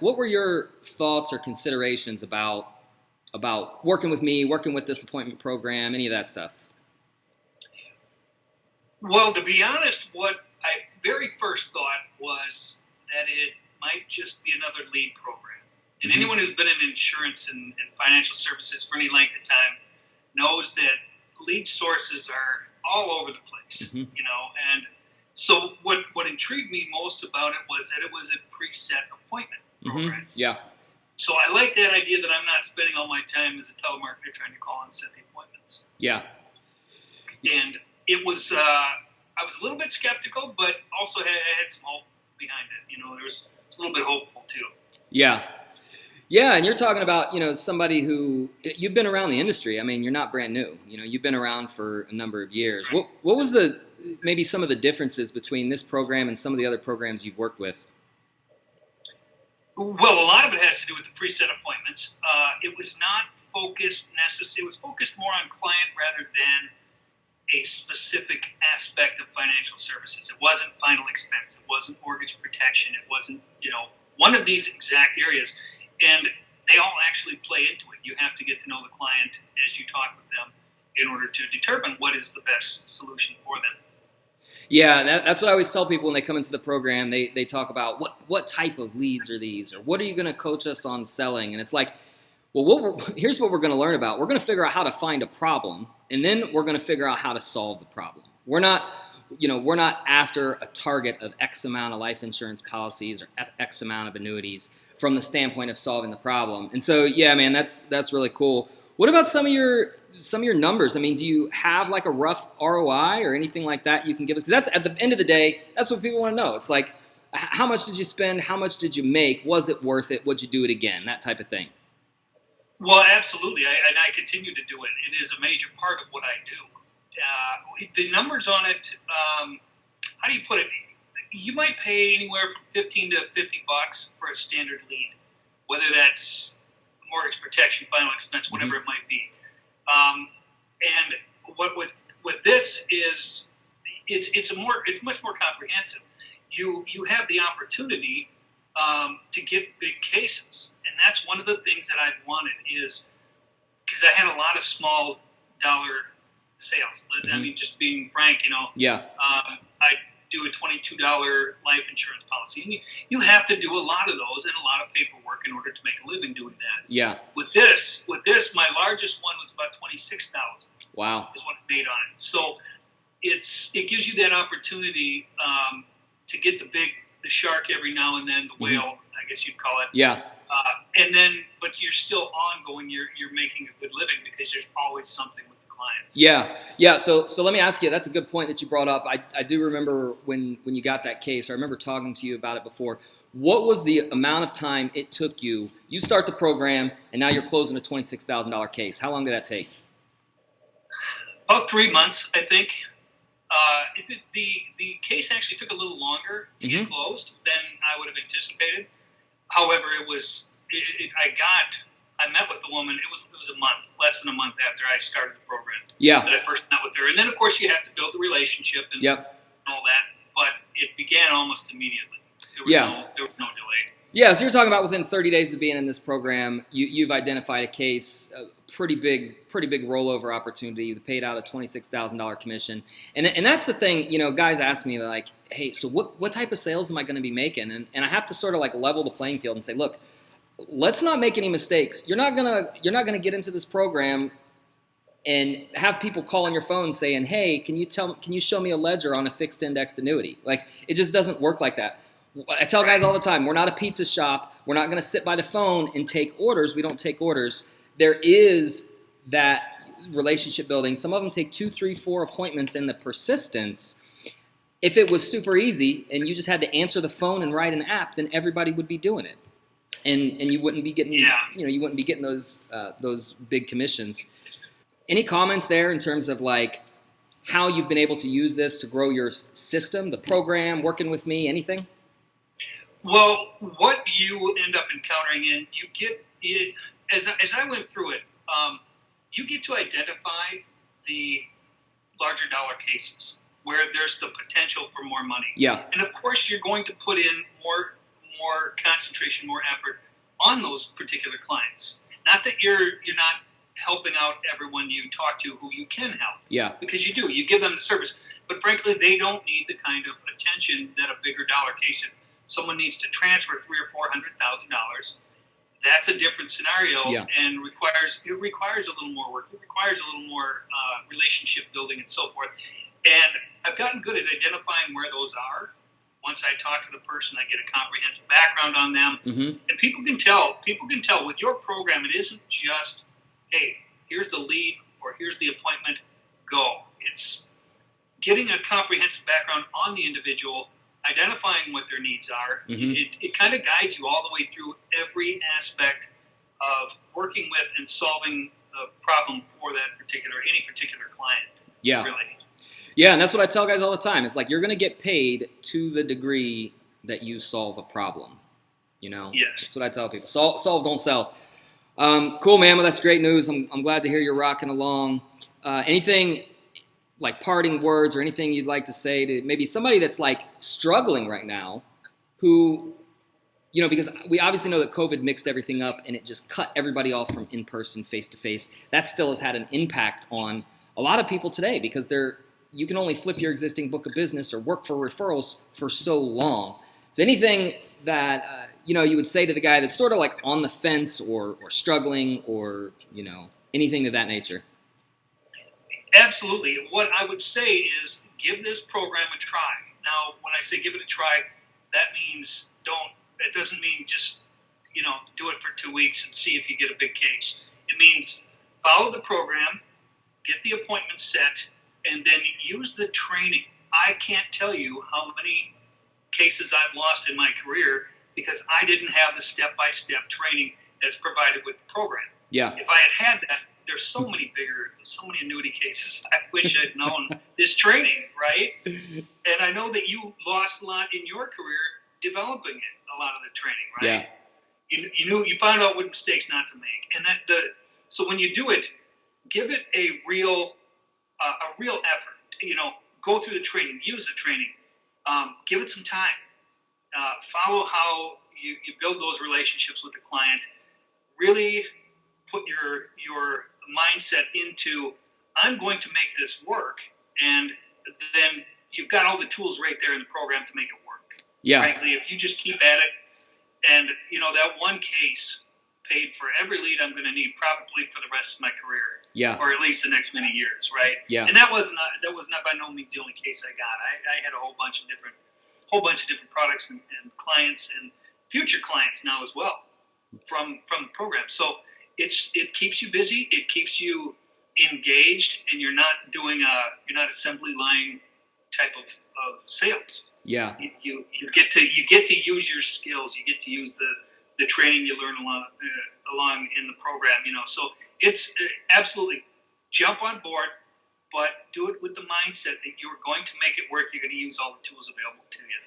What were your thoughts or considerations about working with me, working with this appointment program, any of that stuff? Well, to be honest, what I very first thought was that it might just be another lead program. And Hmm. anyone who's been in insurance and financial services for any length of time knows that lead sources are all over the place, Hmm. And so what intrigued me most about it was that it was a preset appointment Hmm. program. Yeah. So I like that idea that I'm not spending all my time as a telemarketer trying to call and set the appointments. Yeah. And it was I was a little bit skeptical, but also had some hope behind it. It's a little bit hopeful too. Yeah. Yeah, and you're talking about, somebody who you've been around the industry. I mean, you're not brand new. You've been around for a number of years. What was the maybe some of the differences between this program and some of the other programs you've worked with? Well, a lot of it has to do with the preset appointments. It was not focused necessarily. It was focused more on client rather than a specific aspect of financial services. It wasn't final expense. It wasn't mortgage protection. It wasn't, one of these exact areas. And they all actually play into it. You have to get to know the client as you talk with them in order to determine what is the best solution for them. Yeah, that's what I always tell people when they come into the program. They talk about what type of leads are these, or what are you going to coach us on selling? And it's like, well, here's what we're going to learn about. We're going to figure out how to find a problem, and then we're going to figure out how to solve the problem. We're not after a target of X amount of life insurance policies or X amount of annuities from the standpoint of solving the problem. And so, yeah, man, that's really cool. What about some of your numbers? I mean, do you have like a rough ROI or anything like that you can give us? Because that's at the end of the day, that's what people want to know. It's like, how much did you spend? How much did you make? Was it worth it? Would you do it again? That type of thing. Well, absolutely. I continue to do it. It is a major part of what I do. The numbers on it, how do you put it? You might pay anywhere from 15 to $50 for a standard lead, whether that's mortgage protection, final expense, Hmm. whatever it might be. Um, and what with this is it's much more comprehensive. You have the opportunity to get big cases, and that's one of the things that I've wanted is because I had a lot of small dollar sales. I Hmm. mean, just being frank, Yeah. I do a $22 life insurance policy. And you have to do a lot of those and a lot of paperwork in order to make a living doing that. Yeah. With this, my largest one was about 26,000 Wow. is what I made on it. So it gives you that opportunity to get the shark every now and then, the Hmm. whale, I guess you'd call it. Yeah. But you're still ongoing. You're making a good living because there's always something with the clients. Yeah, yeah. So let me ask you. That's a good point that you brought up. I do remember when you got that case. I remember talking to you about it before. What was the amount of time it took you? You start the program, and now you're closing a $26,000 case. How long did that take? About 3 months, I think. The case actually took a little longer to get Hmm. closed than I would have anticipated. However, I met with the woman. It was a month, less than a month after I started the program Yeah. that I first met with her. And then, of course, you have to build the relationship and Yep. all that. But it began almost immediately. Yeah. There was no delay. Yeah. So you're talking about within 30 days of being in this program, you've identified a case, a pretty big rollover opportunity. You paid out a $26,000 commission, and that's the thing. Guys ask me like, hey, so what type of sales am I going to be making? And I have to sort of like level the playing field and say, look, let's not make any mistakes. You're not gonna get into this program and have people call on your phone saying, hey, can you show me a ledger on a fixed indexed annuity? Like, it just doesn't work like that. I tell guys all the time, we're not a pizza shop. We're not going to sit by the phone and take orders. We don't take orders. There is that relationship building. Some of them take 2, 3, 4 appointments, and the persistence. If it was super easy and you just had to answer the phone and write an app, then everybody would be doing it, and you wouldn't be getting Yeah. you wouldn't be getting those big commissions. Any comments there in terms of like how you've been able to use this to grow your system, the program, working with me, anything? Well, what you end up encountering, and you get it as I went through it, you get to identify the larger dollar cases where there's the potential for more money. Yeah. And of course, you're going to put in more concentration, more effort on those particular clients. Not that you're not helping out everyone you talk to who you can help. Yeah. Because you do. You give them the service. But frankly, they don't need the kind of attention that a bigger dollar case, if someone needs to transfer $300,000 or $400,000, that's a different scenario, and requires a little more work. It requires a little more relationship building and so forth. And I've gotten good at identifying where those are. Once I talk to the person, I get a comprehensive background on them, and people can tell. People can tell with your program. It isn't just, hey, here's the lead or here's the appointment, go. It's getting a comprehensive background on the individual, identifying what their needs are. It kind of guides you all the way through every aspect of working with and solving the problem for any particular client. Yeah. Really. Yeah, and that's what I tell guys all the time. It's like you're going to get paid to the degree that you solve a problem. Yes. That's what I tell people. Solve, don't sell. Cool, man. Well, that's great news. I'm glad to hear you're rocking along. Anything like parting words or anything you'd like to say to maybe somebody that's like struggling right now who, because we obviously know that COVID mixed everything up and it just cut everybody off from in-person, face-to-face. That still has had an impact on a lot of people today because you can only flip your existing book of business or work for referrals for so long. So anything that, you would say to the guy that's sort of like on the fence or struggling or, anything of that nature? Absolutely. What I would say is give this program a try. Now, when I say give it a try, that means it doesn't mean just, do it for 2 weeks and see if you get a big case. It means follow the program, get the appointment set, and then use the training. I can't tell you how many cases I've lost in my career because I didn't have the step-by-step training that's provided with the program. Yeah. If I had that, there's so many annuity cases. I wish I'd known this training, right? And I know that you lost a lot in your career developing it, a lot of the training, right? Yeah. You found out what mistakes not to make, and so when you do it, give it a real effort. Go through the training, use the training, give it some time, follow how you build those relationships with the client. Really put your mindset into, I'm going to make this work, and then you've got all the tools right there in the program to make it work. Yeah. Frankly, if you just keep at it, and that one case paid for every lead I'm going to need probably for the rest of my career. Yeah. Or at least the next many years, right? Yeah. And that was not by no means the only case I got. I had a whole bunch of different products and clients and future clients now as well from the program. So it keeps you busy, it keeps you engaged, and you're not assembly line type of sales. Yeah. You get to use your skills. You get to use the training you learn along in the program. So it's absolutely jump on board, but do it with the mindset that you're going to make it work. You're going to use all the tools available to you.